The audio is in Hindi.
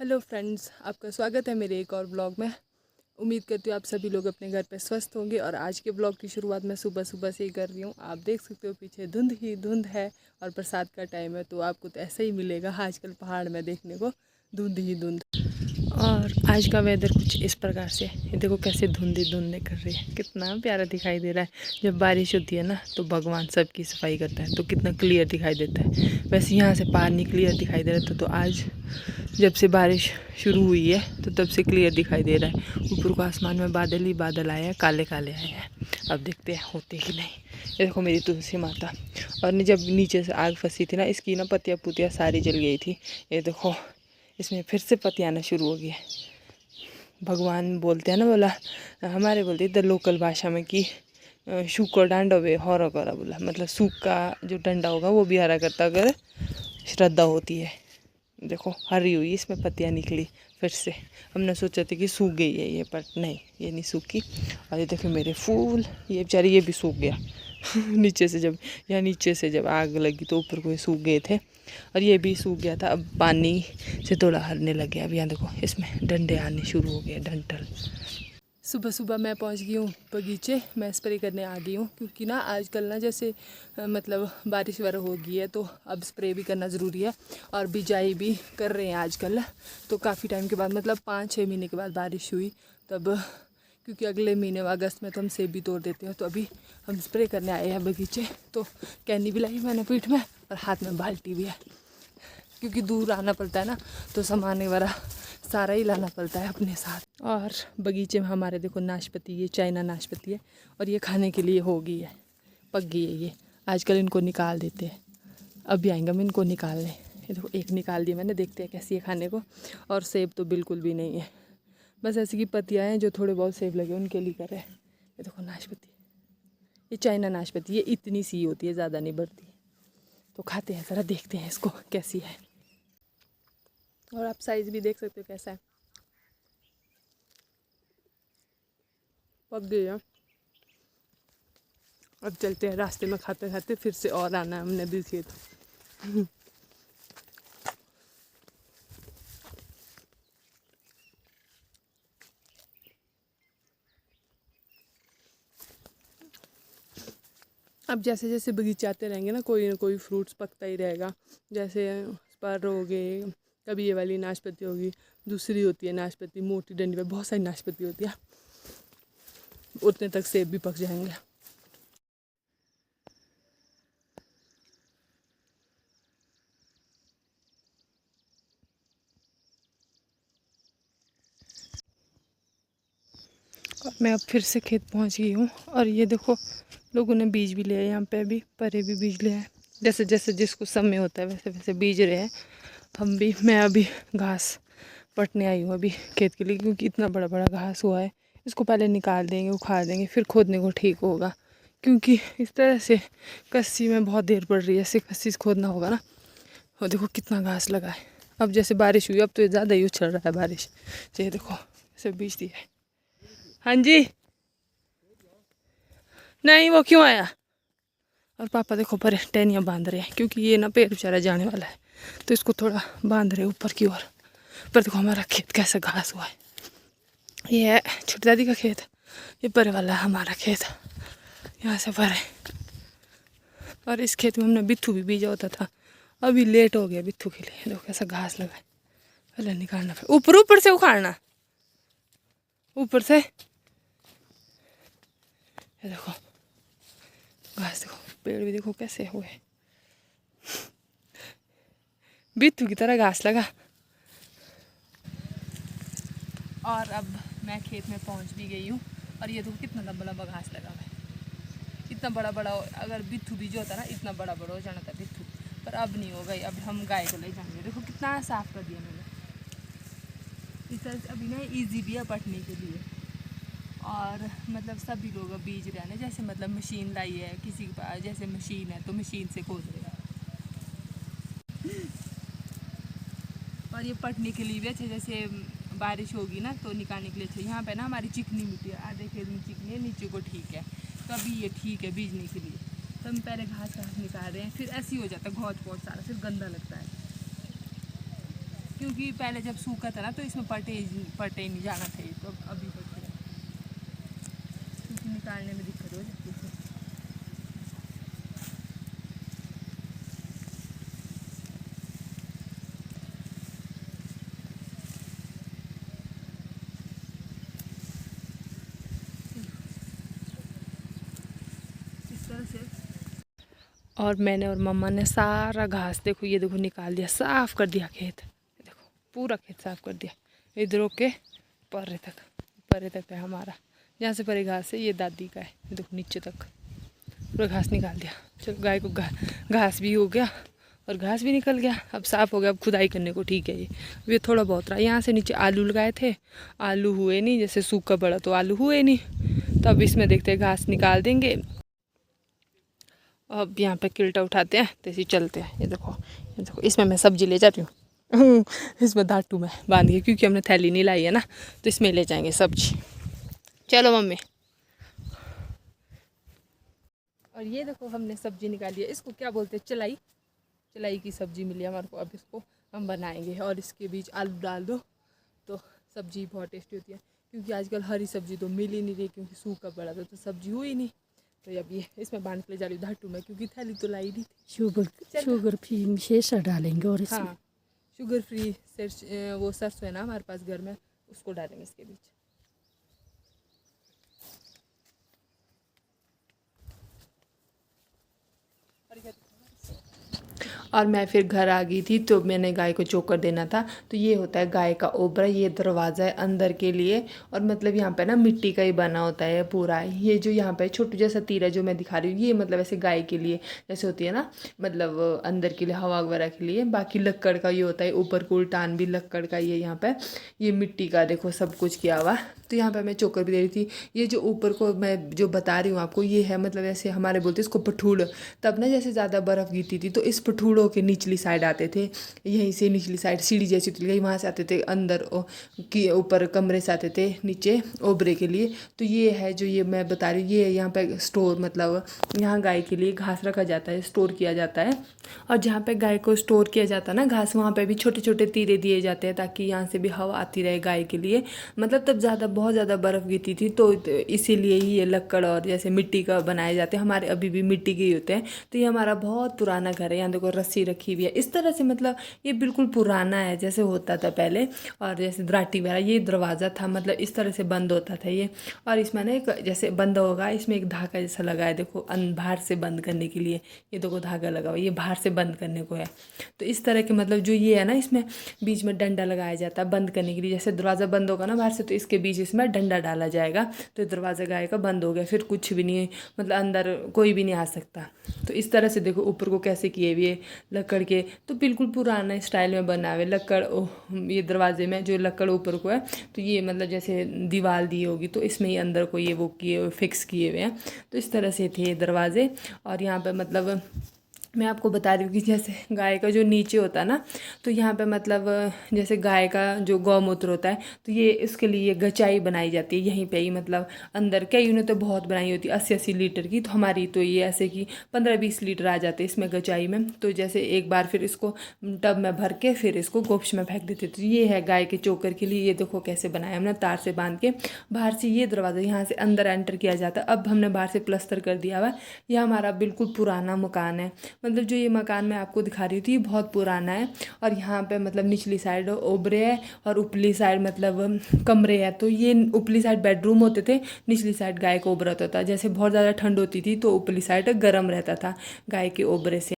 हेलो फ्रेंड्स, आपका स्वागत है मेरे एक और ब्लॉग में। उम्मीद करती हूँ आप सभी लोग अपने घर पे स्वस्थ होंगे। और आज के ब्लॉग की शुरुआत मैं सुबह सुबह से ही कर रही हूँ। आप देख सकते हो पीछे धुंध ही धुंध है और बरसात का टाइम है, तो आपको तो ऐसा ही मिलेगा आजकल पहाड़ में देखने को, धुंध ही धुंध। और आज का वेदर कुछ इस प्रकार से, ये देखो कैसे धुंध ही धुंध कर रही है, कितना प्यारा दिखाई दे रहा है। जब बारिश होती है ना तो भगवान सबकी सफाई करता है तो कितना क्लियर दिखाई देता है। वैसे यहाँ से पानी क्लियर दिखाई दे रहा था, तो आज जब से बारिश शुरू हुई है तो तब से क्लियर दिखाई दे रहा है। ऊपर को आसमान में बादल ही बादल आए हैं, काले काले आए हैं। अब देखते हैं होते कि नहीं। ये देखो मेरी तुलसी माता, और जब नीचे से आग फंसी थी ना, इसकी ना पत्तियाँ पुतियाँ सारी जल गई थी। ये देखो इसमें फिर से पत्ती आना शुरू हो गई है। भगवान बोलते हैं ना, बोला हमारे बोलते इधर लोकल भाषा में कि सूख डांडा वे हरा करा, बोला मतलब सूख का जो डंडा होगा वो भी हरा करता अगर श्रद्धा होती है। देखो हरी हुई, इसमें पत्तियाँ निकली फिर से। हमने सोचा था कि सूख गई है ये, पर नहीं, ये नहीं सूखी। और ये देखो मेरे फूल, ये बेचारे ये भी सूख गया नीचे से जब आग लगी तो ऊपर को ये सूख गए थे और ये भी सूख गया था। अब पानी से थोड़ा हरने लग गया। अब यहाँ देखो इसमें डंडे आने शुरू हो गए, डंठल। सुबह सुबह मैं पहुंच गई हूँ बगीचे, मैं स्प्रे करने आ गई हूँ, क्योंकि ना आजकल ना जैसे मतलब बारिश वगैरह हो गई है तो अब स्प्रे भी करना ज़रूरी है। और बिजाई भी कर रहे हैं आजकल, तो काफ़ी टाइम के बाद, मतलब 5-6 महीने के बाद बारिश हुई तब, क्योंकि अगले महीने अगस्त में तो हम सेब भी तोड़ देते हैं। तो अभी हम स्प्रे करने आए हैं बगीचे। तो कैनी भी लाई मैंने पीठ में और हाथ में बाल्टी भी है, क्योंकि दूर आना पड़ता है ना, तो सामान वगैरह सारा ही लाना पड़ता है अपने साथ। और बगीचे में हमारे देखो नाशपाती, ये चाइना नाशपाती है और ये खाने के लिए हो गई है, पक गई है ये। आजकल इनको निकाल देते हैं, अभी आएंगे हम इनको निकालने। ये देखो एक निकाल दिया मैंने, देखते हैं कैसी है खाने को। और सेब तो बिल्कुल भी नहीं है, बस ऐसी की पत्तियाँ हैं जो थोड़े बहुत सेब लगे उनके लिए कर रहे हैं। ये देखो नाशपाती, ये चाइना नाशपाती, ये इतनी सी होती है, ज़्यादा नहीं बढ़ती। तो खाते हैं, ज़रा देखते हैं इसको कैसी है। और आप साइज़ भी देख सकते हो कैसा है, पक गई है। अब चलते हैं, रास्ते में खाते खाते फिर से और आना है हमने भी खेत। अब जैसे जैसे बगीचे आते रहेंगे ना कोई फ्रूट्स पकता ही रहेगा। जैसे स्पर हो गए, कभी ये वाली नाशपाती होगी, दूसरी होती है नाशपाती मोटी डंडी पे, बहुत सारी नाशपाती होती है, उतने तक सेब भी पक जाएंगे। और मैं अब फिर से खेत पहुंच गई हूँ। और ये देखो लोगों ने बीज भी लिया है, यहाँ पे अभी परे भी बीज लिया है। जैसे जैसे जिसको समय होता है वैसे वैसे बीज रहे हैं हम भी। मैं अभी घास पटने आई हूँ अभी खेत के लिए, क्योंकि इतना बड़ा बड़ा घास हुआ है। इसको पहले निकाल देंगे, उखाड़ देंगे, फिर खोदने को ठीक होगा, क्योंकि इस तरह से कस्सी में बहुत देर पड़ रही है, ऐसे कस्सी से खोदना होगा ना। और देखो कितना घास लगा है। अब जैसे बारिश हुई, अब तो ज़्यादा ही उछल रहा है बारिश। ये देखो ऐसे बीज दिया है। हाँ जी, नहीं वो क्यों आया। और पापा देखो पर टहनियाँ बांध रहे हैं, क्योंकि ये ना पेड़ बेचारा जाने वाला है, तो इसको थोड़ा बांध रहे ऊपर की ओर। पर देखो हमारा खेत कैसा घास हुआ है। ये है छोटी दादी का खेत, ये परे वाला है हमारा खेत, यहाँ से परे। और इस खेत में हमने बित्थू भी बीजा होता था, अभी लेट हो गया बित्थू के लिए। देखो कैसा घास लगा है, पहले निकालना, फिर ऊपर ऊपर से उखाड़ना, ऊपर से। ये देखो घास, देखो पेड़ भी देखो कैसे हुए, बित्थू की तरह घास लगा। और अब मैं खेत में पहुंच भी गई हूँ। और ये देखो कितना लंबा लंबा घास लगा हुआ है, इतना बड़ा बड़ा। अगर बित्थू भी जो होता ना, इतना बड़ा बड़ा हो जाना था बित्थू, पर अब नहीं होगा। अब हम गाय को ले जाएंगे। देखो कितना साफ कर दिया मैंने। इस तरह से अभी ना ईजी भी है पटने के लिए। और मतलब सभी लोग अब बीज रहे हैं ना, जैसे मतलब मशीन लाई है किसी के पास, जैसे मशीन है तो मशीन से खोद रहे हैं। और ये पटने के लिए भी अच्छे, जैसे बारिश होगी ना तो निकालने के लिए अच्छे। यहाँ पे ना हमारी चिकनी मिट्टी है, आधे खेत में चिकनी है, नीचे को ठीक है, तो अभी ये ठीक है बीजने के लिए। तो हम पहले घास निकाल रहे हैं, फिर ऐसे ही हो जाता है घौच पौच सारा, फिर गंदा लगता है। क्योंकि पहले जब सूखा था ना तो इसमें पटे ही नहीं जाना चाहिए, तो अभी पटे हैं, क्योंकि निकालने में दिक्कत हो जाती है। इस तरह से। और मैंने और मम्मा ने सारा घास देखो, ये देखो निकाल दिया, साफ कर दिया खेत, देखो पूरा खेत साफ कर दिया, इधरों के परे तक है हमारा, जहाँ से परे घास है ये दादी का है, देखो नीचे तक पूरा घास निकाल दिया। चलो गाय को घास भी हो गया और घास भी निकल गया, अब साफ़ हो गया, अब खुदाई करने को ठीक है। ये थोड़ा बहुत रहा, यहाँ से नीचे आलू लगाए थे, आलू हुए नहीं, जैसे सूखा पड़ा तो आलू हुए नहीं, तो अब इसमें देखते हैं घास निकाल देंगे। अब यहाँ पे किल्टा उठाते हैं तो इसी चलते हैं। ये देखो इसमें मैं सब्जी ले जा रही हूँ इसमें धाटू में बांध के, क्योंकि हमने थैली नहीं लाई है ना, तो इसमें ले जाएंगे सब्जी। चलो मम्मी। और ये देखो हमने सब्जी निकाली है, इसको क्या बोलते हैं, चलाई की सब्जी मिली हमारे को। अब इसको हम बनाएंगे और इसके बीच आलू डाल दो तो सब्जी बहुत टेस्टी होती है, क्योंकि आजकल हरी सब्जी तो मिल ही नहीं रही, क्योंकि सूखा पड़ा था तो सब्जी हुई नहीं। तो अब ये इसमें बांध के ले जा रही हूँ धाटू में, क्योंकि थैली तो लाई नहीं थी। शुगर फ्री शेषा डालेंगे और इसमें हाँ, शुगर फ्री वो सरसों है ना हमारे पास घर में, उसको डालेंगे इसके बीच। और मैं फिर घर आ गई थी, तो मैंने गाय को चोकर देना था। तो ये होता है गाय का ओबरा, ये दरवाज़ा है अंदर के लिए, और मतलब यहाँ पे ना मिट्टी का ही बना होता है पूरा। ये जो यहाँ पे छोटू जैसा तीर है जो मैं दिखा रही हूँ, ये मतलब ऐसे गाय के लिए जैसे होती है ना, मतलब अंदर के लिए हवा वगैरह के लिए। बाकी लक्कड़ का ये होता है, ऊपर को उल्टान भी लक्कड़ का ही है। यहाँ पे ये मिट्टी का देखो सब कुछ किया हुआ। तो यहाँ पे मैं चोकर भी दे रही थी। ये जो ऊपर को मैं जो बता रही हूँ आपको, ये है मतलब ऐसे हमारे बोलते इसको पठूड़। तब ना जैसे ज़्यादा बर्फ़ गिरती थी तो इस पठूड़ों के निचली साइड आते थे, यहीं से निचली साइड सीढ़ी जैसी होती थी, वहाँ से आते थे अंदर कि ऊपर कमरे से आते थे नीचे ओबरे के लिए। तो ये है जो ये मैं बता रही हूँ, ये यहाँ पे स्टोर, मतलब यहाँ गाय के लिए घास रखा जाता है, स्टोर किया जाता है। और जहाँ पे गाय को स्टोर किया जाता है ना घास, वहाँ पे भी छोटे छोटे तीरे दिए जाते हैं, ताकि यहाँ से भी हवा आती रहे गाय के लिए। मतलब तब बहुत ज़्यादा बर्फ़ गिरती थी, तो इसीलिए ही ये लक्कड़ और जैसे मिट्टी का बनाए जाते हैं। हमारे अभी भी मिट्टी के ही होते हैं। तो ये हमारा बहुत पुराना घर है। यहाँ देखो रस्सी रखी हुई है इस तरह से, मतलब ये बिल्कुल पुराना है जैसे होता था पहले। और जैसे दराटी वगैरह, ये दरवाज़ा था, मतलब इस तरह से बंद होता था ये। और इसमें ना एक जैसे बंद होगा, इसमें एक धागा जैसा लगा है, देखो बाहर से बंद करने के लिए। ये देखो धागा लगा हुआ, ये बाहर से बंद करने को है। तो इस तरह के मतलब जो ये है ना, इसमें बीच में डंडा लगाया जाता है बंद करने के लिए। जैसे दरवाज़ा बंद होगा ना बाहर से, तो इसके बीच इसमें डंडा डाला जाएगा, तो दरवाज़ा गाय का बंद हो गया, फिर कुछ भी नहीं, मतलब अंदर कोई भी नहीं आ सकता। तो इस तरह से देखो ऊपर को कैसे किए हुए लकड़ के, तो बिल्कुल पुराना स्टाइल में बना हुआ लकड़। ये दरवाजे में जो लकड़ ऊपर को है, तो ये मतलब जैसे दीवार दी होगी, तो इसमें ही अंदर को ये वो किए हुए फिक्स किए हुए हैं। तो इस तरह से थे दरवाजे। और यहाँ पे मतलब मैं आपको बता रही हूँ कि जैसे गाय का जो नीचे होता है ना, तो यहाँ पे मतलब जैसे गाय का जो गौमूत्र होता है, तो ये इसके लिए गचाई बनाई जाती है यहीं पे ही, मतलब अंदर कई ने तो बहुत बनाई होती है 80-80 लीटर की। तो हमारी तो ये ऐसे कि 15-20 लीटर आ जाते हैं इसमें गचाई में। तो जैसे एक बार फिर इसको टब में भर के फिर इसको गोप्स में फेंक देते। तो ये है गाय के चोकर के लिए। ये देखो कैसे बनाया हमने, तार से बांध के। बाहर से ये दरवाज़ा, यहाँ से अंदर एंटर किया जाता है। अब हमने बाहर से प्लस्तर कर दिया हुआ। यह हमारा बिल्कुल पुराना मकान है, मतलब जो ये मकान मैं आपको दिखा रही थी बहुत पुराना है। और यहाँ पे मतलब निचली साइड ओबरे है और ऊपरी साइड मतलब कमरे है। तो ये ऊपरी साइड बेडरूम होते थे, निचली साइड गाय का ओबरा होता था। जैसे बहुत ज़्यादा ठंड होती थी तो ऊपरी साइड गर्म रहता था गाय के ओबरे से।